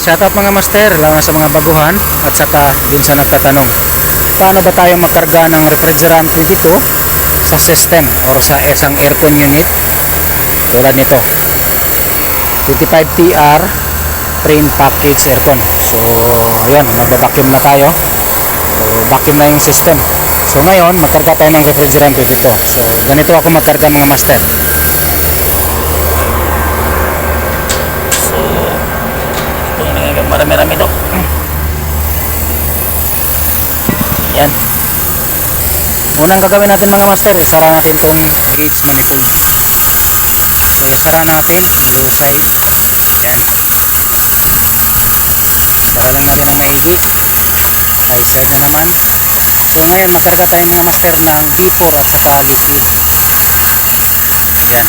Shoutout mga master, lalo sa mga baguhan at saka dun sa nagtatanong. Paano ba tayo magkarga ng refrigerant dito sa system or sa isang aircon unit? Tulad nito. 25TR train package aircon. So, ayan, magba-vacuum na tayo. So, vacuum na yung system. So, ngayon, magkarga tayo ng refrigerant dito. So, ganito ako magkarga mga master. Marami-rami ito. Yan. Unang gagawin natin mga master, isara natin itong gauge na likod. So isara natin low side. Yan. Sara lang natin ang maigi. High side na naman. So ngayon magkarga tayo mga master ng vapor at saka liquid. Yan.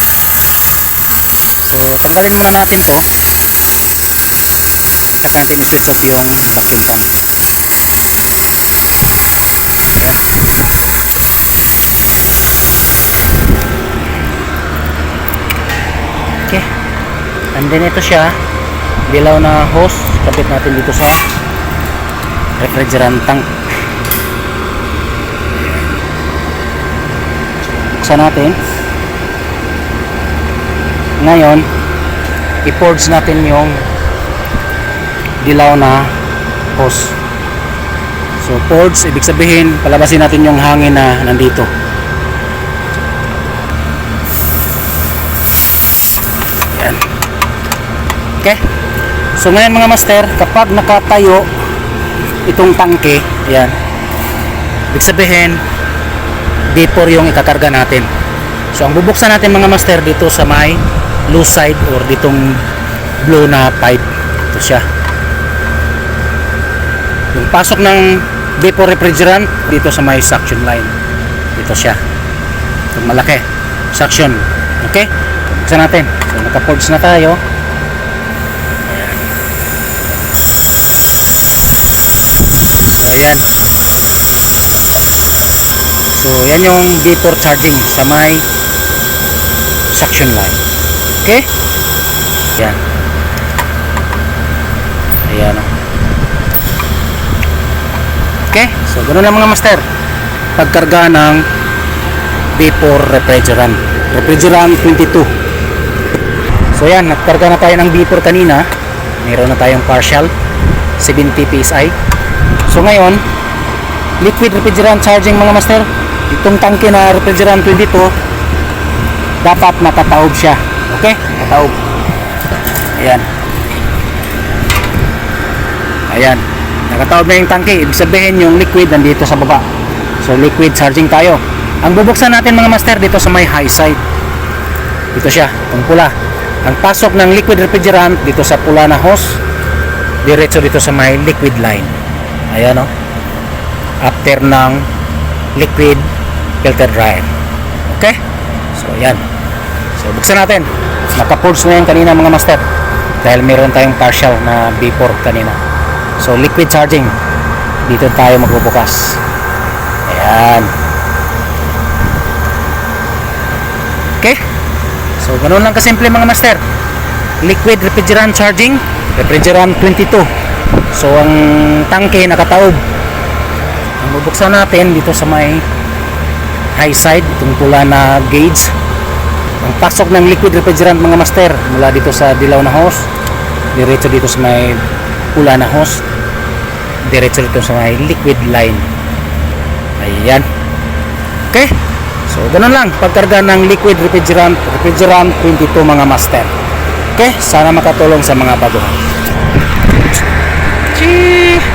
So tanggalin muna natin to. Saka natin switch off yung vacuum fan. Okay. And then ito siya, dilaw na hose, kapit natin dito sa refrigerant tank. Buksan natin. Ngayon, i-purge natin yung dilaw na hose. So purge, ibig sabihin palabasin natin yung hangin na nandito. Yan. Okay. So ngayon mga master, kapag nakatayo itong tangke, yan, ibig sabihin vapor yung ikakarga natin. So ang bubuksan natin mga master dito sa may loose side or ditong blow na pipe. Ito siya. Yung pasok ng vapor refrigerant dito sa may suction line. Ito siya. Itong malaki. Suction. Okay? Buksan natin. So naka-purge na tayo. Ayan. So ayan. So yan yung vapor charging sa may suction line. Okay? Ayan. Ayan o. Okay, so ganoon lang mga master pagkarga ng vapor refrigerant 22. So yan, nagkarga na tayo ng vapor kanina. Mayroon na tayong partial 70 psi. So ngayon, liquid refrigerant charging mga master. Itong tangke na refrigerant 22 dapat nakataob siya. Okay, nakataob. Ayan. Ayan, nakataob na yung tangke. Ibig sabihin yung liquid nandito sa baba. So liquid charging tayo. Ang bubuksan natin mga master dito sa may high side. Dito siya, itong pula. Ang pasok ng liquid refrigerant dito sa pula na hose, diretso dito sa may liquid line. Ayan o. After ng liquid filter dryer. Okay? So yan. So buksan natin. Naka-purge na yan kanina mga master. Dahil meron tayong partial na vapor kanina. So liquid charging, dito tayo magbubukas. Ayan. Okay. So ganoon lang kasimple mga master. Liquid refrigerant charging, refrigerant 22. So ang tangke nakataob. Ang bubuksan natin dito sa may high side, itong pula na gauge. Ang pasok ng liquid refrigerant mga master mula dito sa dilaw na hose, diretso dito sa may pula na hose, diretso dito sa may liquid line. Ayan. Okay. So ganun lang pagkarga ng liquid refrigerant 22 mga master. Okay, sana makatulong sa mga baguhan.